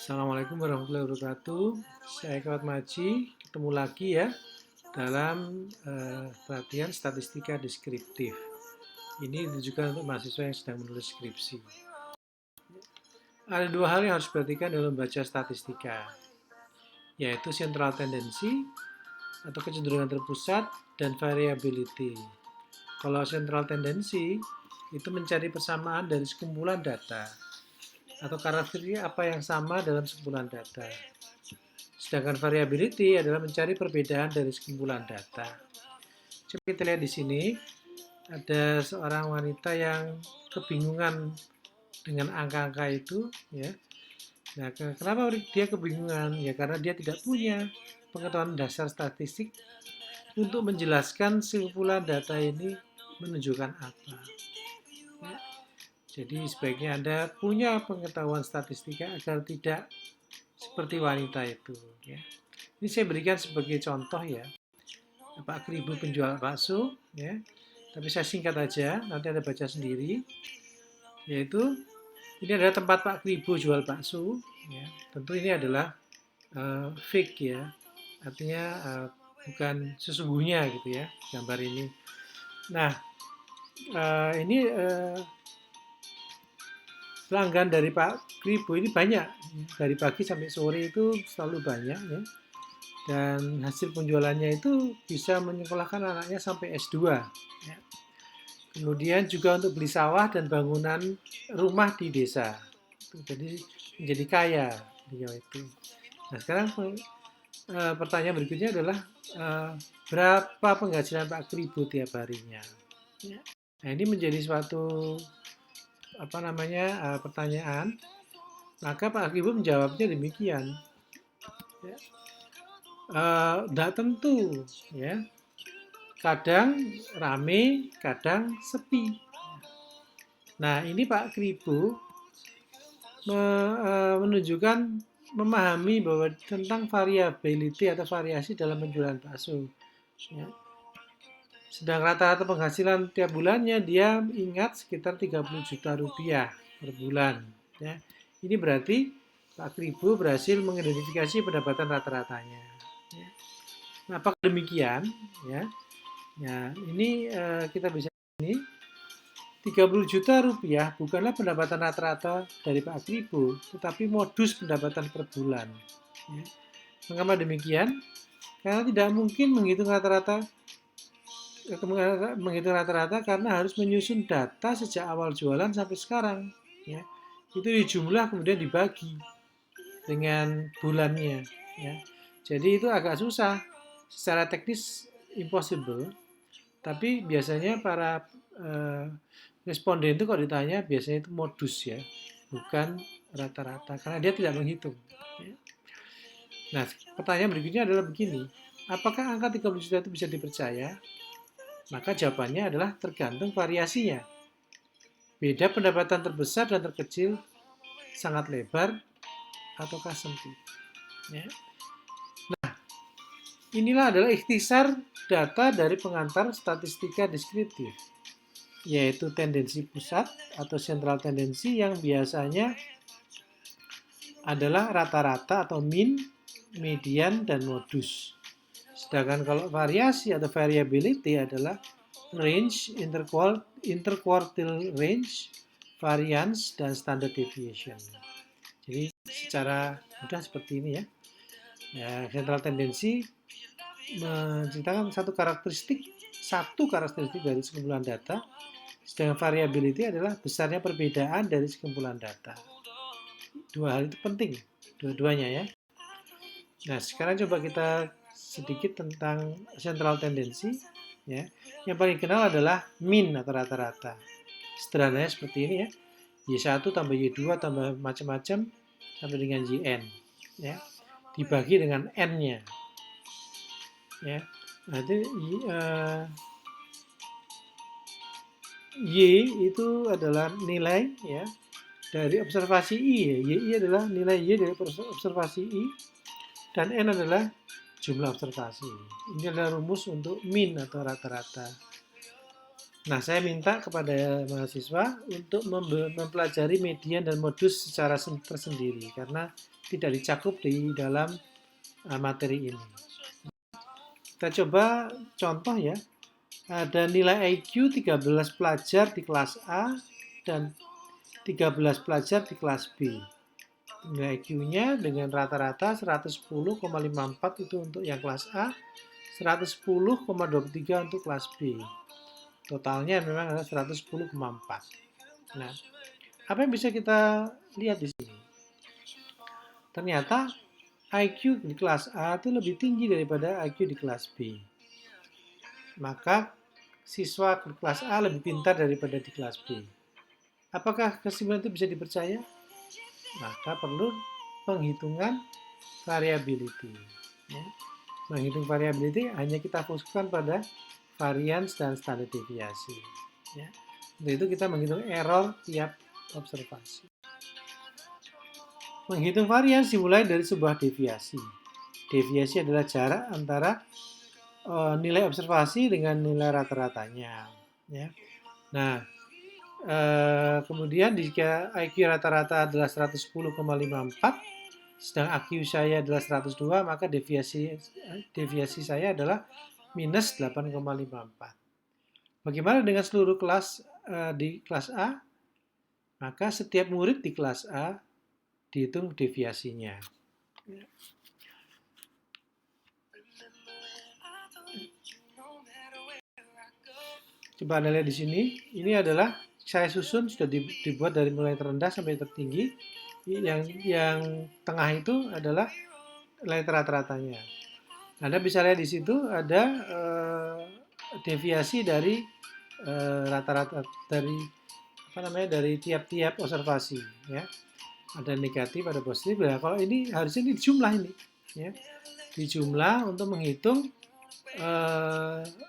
Assalamualaikum warahmatullahi wabarakatuh. Saya Kawat Maji, ketemu lagi ya dalam pelatihan statistika deskriptif. Ini ditujukan untuk mahasiswa yang sedang menulis skripsi. Ada dua hal yang harus diperhatikan dalam membaca statistika, yaitu central tendency atau kecenderungan terpusat dan variability. Kalau central tendency itu mencari persamaan dari sekumpulan data atau karakteristik apa yang sama dalam sekumpulan data. Sedangkan variability adalah mencari perbedaan dari sekumpulan data. Coba kita lihat di sini, ada seorang wanita yang kebingungan dengan angka-angka itu, ya. Nah, kenapa dia kebingungan? Ya karena dia tidak punya pengetahuan dasar statistik untuk menjelaskan sekumpulan data ini menunjukkan apa. Ya. Jadi sebaiknya Anda punya pengetahuan statistika agar tidak seperti wanita itu. Ya. Ini saya berikan sebagai contoh ya. Pak Kribo penjual bakso, ya. Tapi saya singkat aja, nanti Anda baca sendiri. Yaitu ini adalah tempat Pak Kribo jual bakso, ya. Tentu ini adalah fake ya, artinya bukan sesungguhnya gitu ya gambar ini. Nah, ini pelanggan dari Pak Kribo ini banyak, dari pagi sampai sore itu selalu banyak ya. Dan hasil penjualannya itu bisa menyekolahkan anaknya sampai S2 ya. Kemudian juga untuk beli sawah dan bangunan rumah di desa. Jadi menjadi kaya beliau itu. Nah sekarang pertanyaan berikutnya adalah berapa penghasilan Pak Kribo tiap harinya? Ya. Nah ini menjadi suatu pertanyaan. Maka Pak Kribo menjawabnya demikian. Ya. Tidak tentu, ya. Kadang rame, kadang sepi. Nah, ini Pak Kribo menunjukkan memahami bahwa tentang variability atau variasi dalam penjualan bakso. Ya. Sedang rata-rata penghasilan tiap bulannya dia ingat sekitar 30 juta rupiah per bulan. Ya. Ini berarti Pak Kribo berhasil mengidentifikasi pendapatan rata-ratanya. Ya. Nah, apakah demikian? Ya. Ya, ini kita bisa ini 30 juta rupiah bukanlah pendapatan rata-rata dari Pak Kribo, tetapi modus pendapatan per bulan. Ya. Mengapa demikian? Karena tidak mungkin menghitung rata-rata karena harus menyusun data sejak awal jualan sampai sekarang. Ya. Itu dijumlah kemudian dibagi dengan bulannya. Ya. Jadi itu agak susah. Secara teknis impossible. Tapi biasanya para responden itu kalau ditanya biasanya itu modus ya, bukan rata-rata karena dia tidak menghitung. Ya. Nah, pertanyaan berikutnya adalah begini, apakah angka 30 juta itu bisa dipercaya? Maka jawabannya adalah tergantung variasinya. Beda pendapatan terbesar dan terkecil, sangat lebar ataukah sempit. Ya. Nah, inilah adalah ikhtisar data dari pengantar statistika deskriptif, yaitu tendensi pusat atau central tendency yang biasanya adalah rata-rata atau mean, median, dan modus. Sedangkan kalau variasi atau variability adalah range, interquartile range, variance, dan standard deviation. Jadi secara mudah seperti ini ya. Central tendency menceritakan satu karakteristik dari sekumpulan data, sedangkan variability adalah besarnya perbedaan dari sekumpulan data. Dua hal itu penting, dua-duanya ya. Nah, sekarang coba kita sedikit tentang central tendency. Ya. Yang paling kenal adalah mean atau rata-rata. Sederhananya seperti ini ya. Y1 tambah Y2 tambah macam-macam sampai dengan YN. Ya. Dibagi dengan N-nya. Ya. Nanti Y itu adalah nilai ya dari observasi I. Ya. Y adalah nilai Y dari observasi I. Dan N adalah jumlah observasi. Ini adalah rumus untuk mean atau rata-rata. Nah, saya minta kepada mahasiswa untuk mempelajari median dan modus secara tersendiri karena tidak dicakup di dalam materi ini. Kita coba contoh ya. Ada nilai IQ 13 pelajar di kelas A dan 13 pelajar di kelas B. Nilai IQ-nya dengan rata-rata 110,54 itu untuk yang kelas A, 110,23 untuk kelas B. Totalnya memang adalah 110,4. Nah, apa yang bisa kita lihat di sini? Ternyata IQ di kelas A itu lebih tinggi daripada IQ di kelas B. Maka siswa di kelas A lebih pintar daripada di kelas B. Apakah kesimpulan itu bisa dipercaya? Maka perlu penghitungan variability. Ya. Menghitung variability hanya kita fokuskan pada varians dan standar deviasi. Ya. Untuk itu kita menghitung error tiap observasi. Menghitung varians dimulai dari sebuah deviasi. Deviasi adalah jarak antara nilai observasi dengan nilai rata-ratanya. Ya. Nah, kemudian jika IQ rata-rata adalah 110,54, sedang IQ saya adalah 102, maka deviasi saya adalah minus 8,54. Bagaimana dengan seluruh kelas di kelas A? Maka setiap murid di kelas A dihitung deviasinya. Coba Anda lihat di sini, ini adalah saya susun sudah dibuat dari mulai terendah sampai tertinggi. Yang tengah itu adalah nilai rata-ratanya. Anda bisa lihat di situ ada deviasi dari rata-rata dari tiap-tiap observasi, ya. Ada negatif, ada positif. Nah, kalau ini harusnya ini jumlah ini, ya. Dijumlah untuk menghitung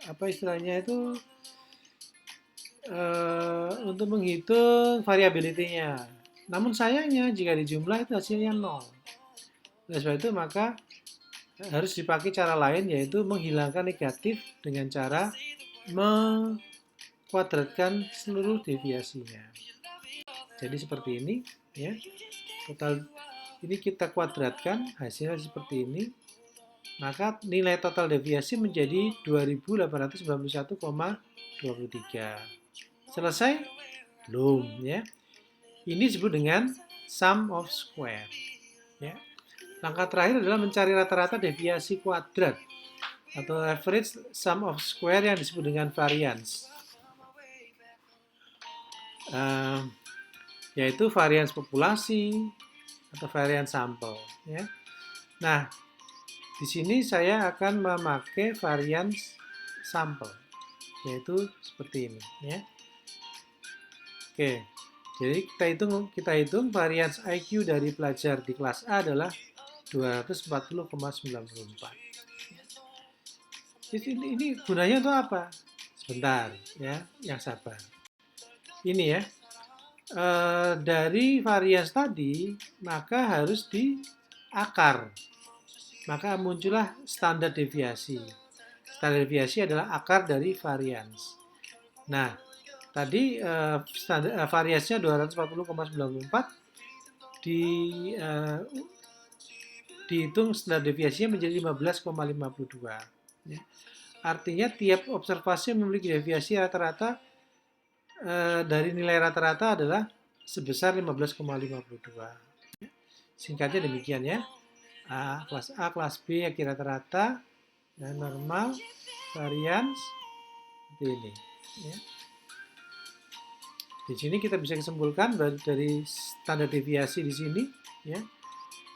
apa istilahnya itu untuk menghitung variability-nya. Namun sayangnya jika dijumlah itu hasilnya 0. Oleh sebab itu maka harus dipakai cara lain yaitu menghilangkan negatif dengan cara mengkuadratkan seluruh deviasinya. Jadi seperti ini ya. Total ini kita kuadratkan hasilnya seperti ini. Maka nilai total deviasi menjadi 2891,23. Selesai? Belum ya. Ini disebut dengan sum of square. Ya. Langkah terakhir adalah mencari rata-rata deviasi kuadrat atau average sum of square yang disebut dengan variance. Yaitu variance populasi atau variance sampel. Ya. Nah, di sini saya akan memakai variance sampel, yaitu seperti ini. Ya. Oke, jadi kita hitung variance IQ dari pelajar di kelas A adalah 240,94. Ini gunanya untuk apa? Sebentar, ya, yang sabar. Ini ya, dari variance tadi, maka harus di akar. Maka muncullah standar deviasi. Standar deviasi adalah akar dari variance. Nah, tadi variasinya 240,94 dihitung standar deviasinya menjadi 15,52. Ya. Artinya tiap observasi memiliki deviasi rata-rata dari nilai rata-rata adalah sebesar 15,52. Singkatnya demikian ya. Kelas A, kelas B, IQ rata-rata, dan normal, variance, seperti ini. Ya. Di sini kita bisa kesimpulkan dari standar deviasi di sini, ya,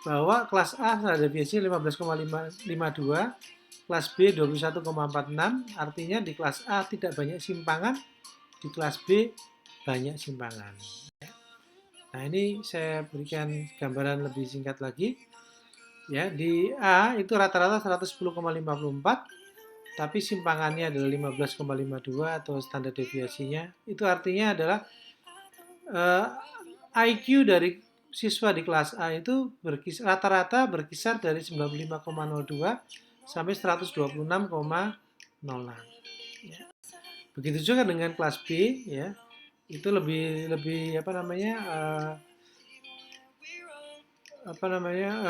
bahwa kelas A standar deviasi 15,52, kelas B 21,46, artinya di kelas A tidak banyak simpangan, di kelas B banyak simpangan. Nah, ini saya berikan gambaran lebih singkat lagi. Ya, di A itu rata-rata 110,54, tapi simpangannya adalah 15,52 atau standar deviasinya. Itu artinya adalah IQ dari siswa di kelas A itu rata-rata berkisar dari 95,02 sampai 126,06. Ya. Begitu juga dengan kelas B, ya, itu lebih lebih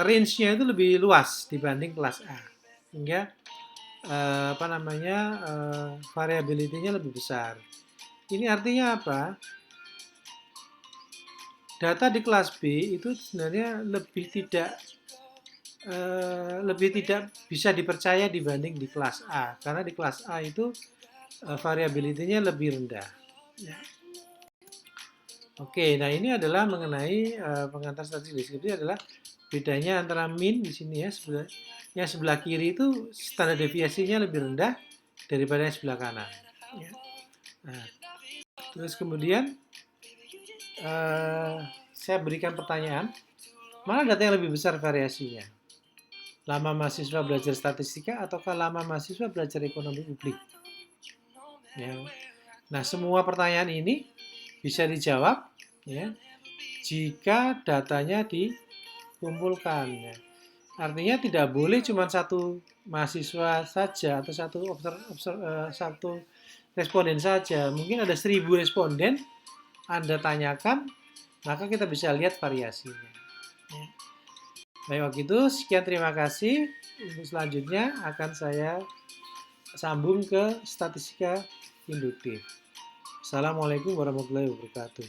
range-nya itu lebih luas dibanding kelas A, sehingga variability-nya lebih besar. Ini artinya apa? Data di kelas B itu sebenarnya lebih tidak bisa dipercaya dibanding di kelas A, karena di kelas A itu variability-nya lebih rendah. Ya. Oke, nah ini adalah mengenai pengantar statistik deskriptif adalah bedanya antara mean di sini ya, yang sebelah kiri itu standar deviasinya lebih rendah daripada yang sebelah kanan. Ya. Nah, terus kemudian saya berikan pertanyaan, mana data yang lebih besar variasinya? Lama mahasiswa belajar statistika ataukah lama mahasiswa belajar ekonomi publik? Ya. Nah, semua pertanyaan ini bisa dijawab ya, jika datanya dikumpulkan. Ya. Artinya tidak boleh cuma satu mahasiswa saja atau satu responden saja. Mungkin ada 1000 responden, Anda tanyakan, maka kita bisa lihat variasinya. Ya. Baik, waktu itu sekian, terima kasih. Untuk selanjutnya akan saya sambung ke statistika induktif. Assalamualaikum warahmatullahi wabarakatuh.